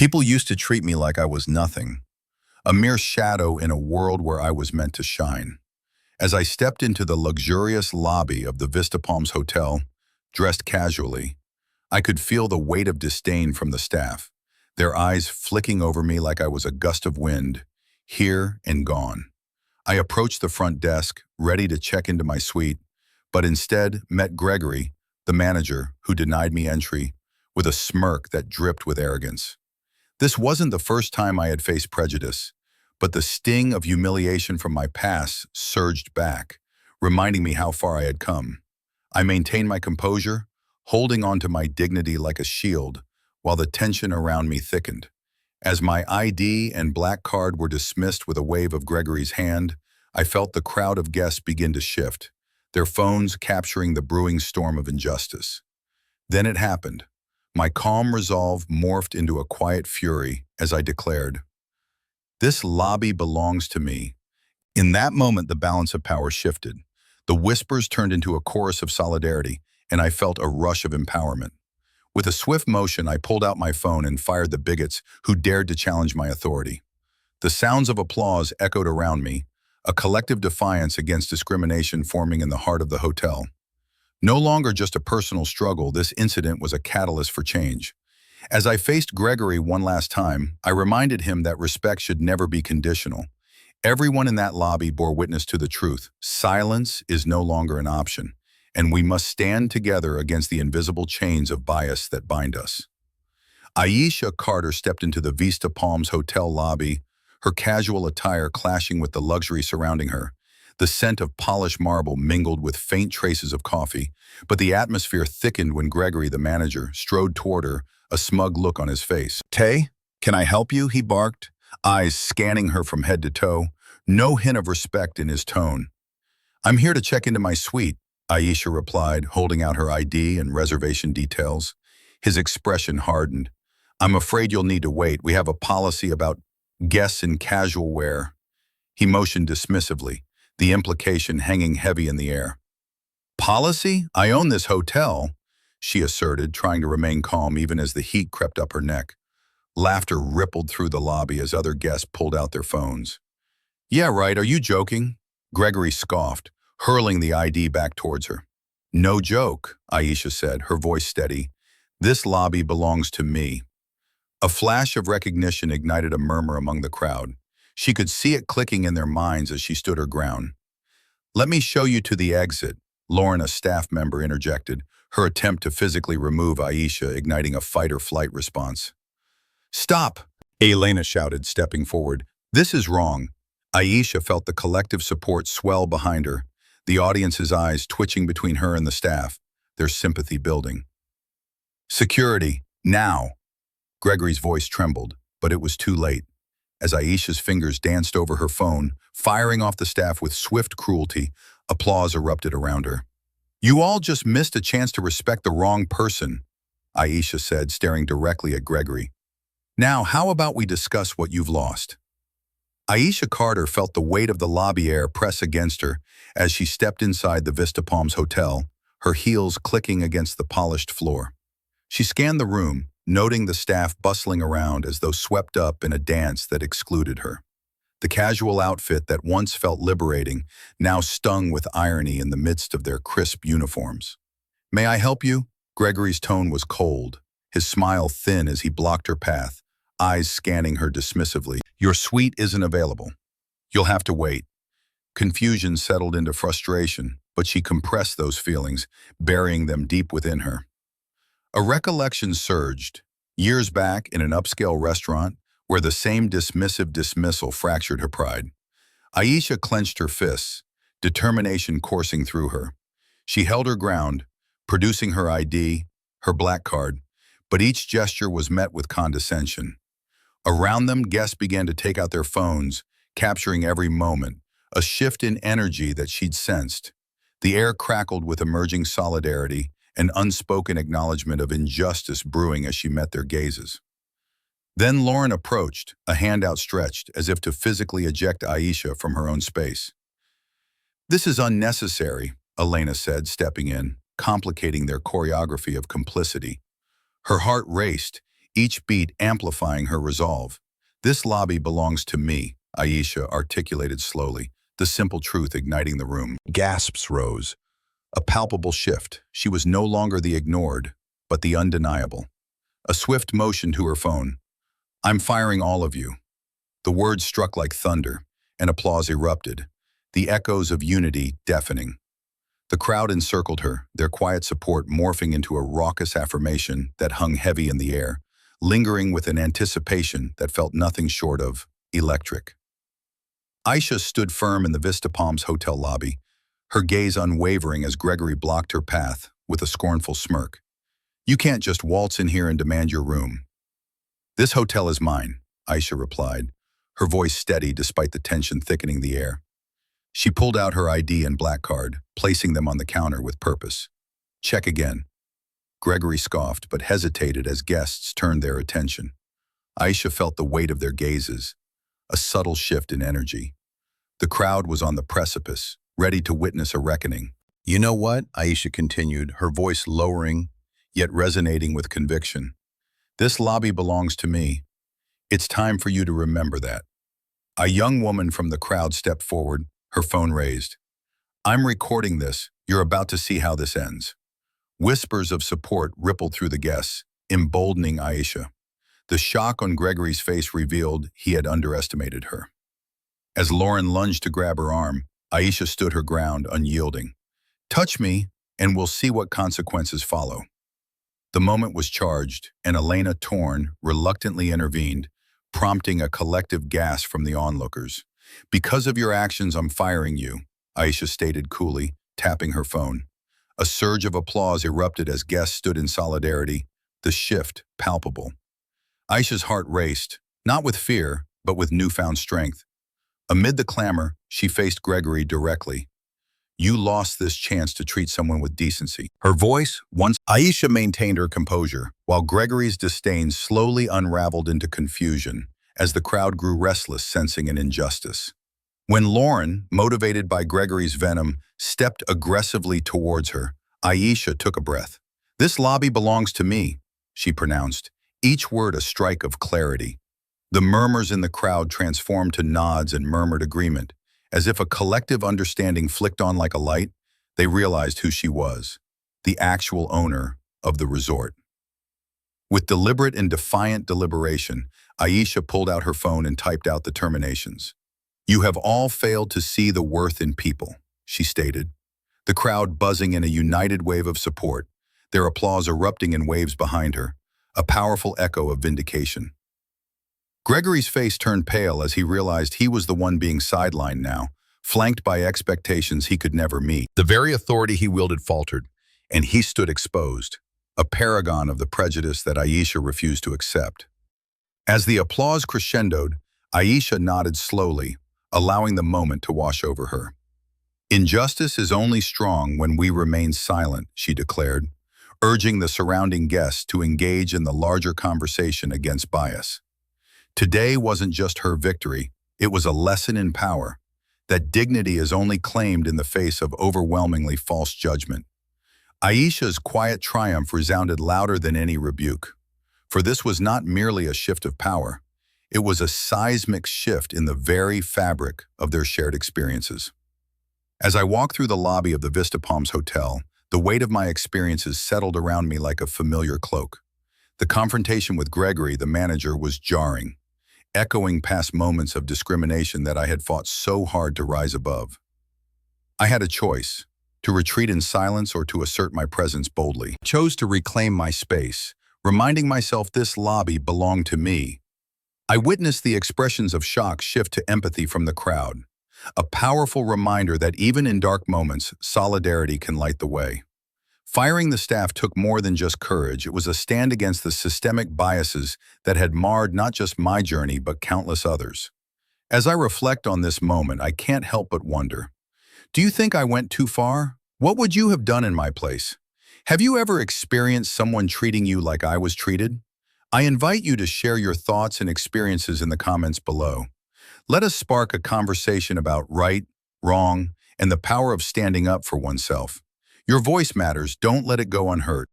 People used to treat me like I was nothing, a mere shadow in a world where I was meant to shine. As I stepped into the luxurious lobby of the Vista Palms Hotel, dressed casually, I could feel the weight of disdain from the staff, their eyes flicking over me like I was a gust of wind, here and gone. I approached the front desk, ready to check into my suite, but instead met Gregory, the manager, who denied me entry, with a smirk that dripped with arrogance. This wasn't the first time I had faced prejudice, but the sting of humiliation from my past surged back, reminding me how far I had come. I maintained my composure, holding on to my dignity like a shield, while the tension around me thickened. As my ID and black card were dismissed with a wave of Gregory's hand, I felt the crowd of guests begin to shift, their phones capturing the brewing storm of injustice. Then it happened. My calm resolve morphed into a quiet fury as I declared, "This lobby belongs to me." In that moment, the balance of power shifted. The whispers turned into a chorus of solidarity, and I felt a rush of empowerment. With a swift motion, I pulled out my phone and fired the bigots who dared to challenge my authority. The sounds of applause echoed around me, a collective defiance against discrimination forming in the heart of the hotel. No longer just a personal struggle, this incident was a catalyst for change. As I faced Gregory one last time, I reminded him that respect should never be conditional. Everyone in that lobby bore witness to the truth. Silence is no longer an option, and we must stand together against the invisible chains of bias that bind us. Aisha Carter stepped into the Vista Palms Hotel lobby, her casual attire clashing with the luxury surrounding her. The scent of polished marble mingled with faint traces of coffee, but the atmosphere thickened when Gregory, the manager, strode toward her, a smug look on his face. "Tay, can I help you?" he barked, eyes scanning her from head to toe, no hint of respect in his tone. "I'm here to check into my suite," Aisha replied, holding out her ID and reservation details. His expression hardened. "I'm afraid you'll need to wait. We have a policy about guests in casual wear." He motioned dismissively, the implication hanging heavy in the air. "Policy? I own this hotel," she asserted, trying to remain calm even as the heat crept up her neck. Laughter rippled through the lobby as other guests pulled out their phones. "Yeah, right, are you joking?" Gregory scoffed, hurling the ID back towards her. "No joke," Aisha said, her voice steady. "This lobby belongs to me." A flash of recognition ignited a murmur among the crowd. She could see it clicking in their minds as she stood her ground. "Let me show you to the exit," Lauren, a staff member, interjected, her attempt to physically remove Aisha igniting a fight-or-flight response. "Stop!" Elena shouted, stepping forward. "This is wrong." Aisha felt the collective support swell behind her, the audience's eyes twitching between her and the staff, their sympathy building. "Security, now!" Gregory's voice trembled, but it was too late. As Aisha's fingers danced over her phone, firing off the staff with swift cruelty, applause erupted around her. "You all just missed a chance to respect the wrong person," Aisha said, staring directly at Gregory. "Now, how about we discuss what you've lost?" Aisha Carter felt the weight of the lobby air press against her as she stepped inside the Vista Palms Hotel, her heels clicking against the polished floor. She scanned the room, noting the staff bustling around as though swept up in a dance that excluded her. The casual outfit that once felt liberating now stung with irony in the midst of their crisp uniforms. "May I help you?" Gregory's tone was cold, his smile thin as he blocked her path, eyes scanning her dismissively. "Your suite isn't available. You'll have to wait." Confusion settled into frustration, but she compressed those feelings, burying them deep within her. A recollection surged, years back in an upscale restaurant where the same dismissive dismissal fractured her pride. Aisha clenched her fists, determination coursing through her. She held her ground, producing her ID, her black card, but each gesture was met with condescension. Around them, guests began to take out their phones, capturing every moment, a shift in energy that she'd sensed. The air crackled with emerging solidarity, an unspoken acknowledgement of injustice brewing as she met their gazes. Then Lauren approached, a hand outstretched, as if to physically eject Aisha from her own space. "This is unnecessary," Elena said, stepping in, complicating their choreography of complicity. Her heart raced, each beat amplifying her resolve. "This lobby belongs to me," Aisha articulated slowly, the simple truth igniting the room. Gasps rose. A palpable shift. She was no longer the ignored, but the undeniable. A swift motion to her phone. "I'm firing all of you." The words struck like thunder, and applause erupted, the echoes of unity deafening. The crowd encircled her, their quiet support morphing into a raucous affirmation that hung heavy in the air, lingering with an anticipation that felt nothing short of electric. Aisha stood firm in the Vista Palms hotel lobby, her gaze unwavering as Gregory blocked her path with a scornful smirk. "You can't just waltz in here and demand your room." "This hotel is mine," Aisha replied, her voice steady despite the tension thickening the air. She pulled out her ID and black card, placing them on the counter with purpose. "Check again." Gregory scoffed but hesitated as guests turned their attention. Aisha felt the weight of their gazes, a subtle shift in energy. The crowd was on the precipice, ready to witness a reckoning. "You know what?" Aisha continued, her voice lowering, yet resonating with conviction. "This lobby belongs to me. It's time for you to remember that." A young woman from the crowd stepped forward, her phone raised. "I'm recording this. You're about to see how this ends." Whispers of support rippled through the guests, emboldening Aisha. The shock on Gregory's face revealed he had underestimated her. As Lauren lunged to grab her arm, Aisha stood her ground, unyielding. "Touch me, and we'll see what consequences follow." The moment was charged, and Elena Torn reluctantly intervened, prompting a collective gasp from the onlookers. "Because of your actions, I'm firing you," Aisha stated coolly, tapping her phone. A surge of applause erupted as guests stood in solidarity, the shift palpable. Aisha's heart raced, not with fear, but with newfound strength. Amid the clamor, she faced Gregory directly. "You lost this chance to treat someone with decency." Her voice, once Aisha maintained her composure, while Gregory's disdain slowly unraveled into confusion as the crowd grew restless, sensing an injustice. When Lauren, motivated by Gregory's venom, stepped aggressively towards her, Aisha took a breath. "This lobby belongs to me," she pronounced, each word a strike of clarity. The murmurs in the crowd transformed to nods and murmured agreement. As if a collective understanding flicked on like a light, they realized who she was, the actual owner of the resort. With deliberate and defiant deliberation, Aisha pulled out her phone and typed out the terminations. "You have all failed to see the worth in people," she stated, the crowd buzzing in a united wave of support, their applause erupting in waves behind her, a powerful echo of vindication. Gregory's face turned pale as he realized he was the one being sidelined now, flanked by expectations he could never meet. The very authority he wielded faltered, and he stood exposed, a paragon of the prejudice that Aisha refused to accept. As the applause crescendoed, Aisha nodded slowly, allowing the moment to wash over her. "Injustice is only strong when we remain silent," she declared, urging the surrounding guests to engage in the larger conversation against bias. Today wasn't just her victory, it was a lesson in power, that dignity is only claimed in the face of overwhelmingly false judgment. Aisha's quiet triumph resounded louder than any rebuke, for this was not merely a shift of power, it was a seismic shift in the very fabric of their shared experiences. As I walked through the lobby of the Vista Palms Hotel, the weight of my experiences settled around me like a familiar cloak. The confrontation with Gregory, the manager, was jarring, echoing past moments of discrimination that I had fought so hard to rise above. I had a choice, to retreat in silence or to assert my presence boldly. I chose to reclaim my space, reminding myself this lobby belonged to me. I witnessed the expressions of shock shift to empathy from the crowd, a powerful reminder that even in dark moments, solidarity can light the way. Firing the staff took more than just courage. It was a stand against the systemic biases that had marred not just my journey, but countless others. As I reflect on this moment, I can't help but wonder, do you think I went too far? What would you have done in my place? Have you ever experienced someone treating you like I was treated? I invite you to share your thoughts and experiences in the comments below. Let us spark a conversation about right, wrong, and the power of standing up for oneself. Your voice matters, don't let it go unheard.